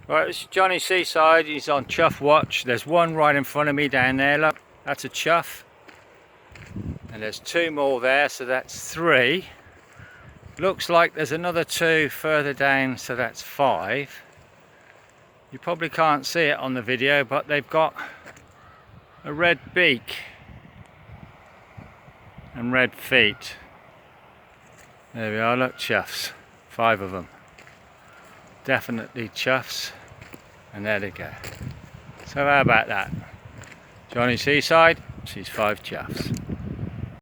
Right, this is Johnny Seaside. He's on chuff watch. There's one right in front of me down there, look, that's a chuff, and there's two more there, so that's three. Looks like there's another two further down, so that's five. You probably can't see it on the video, but they've got a red beak and red feet. There we are, look, chuffs, five of them. Definitely chuffs, and there they go. So how about that? Johnny Seaside sees five chuffs.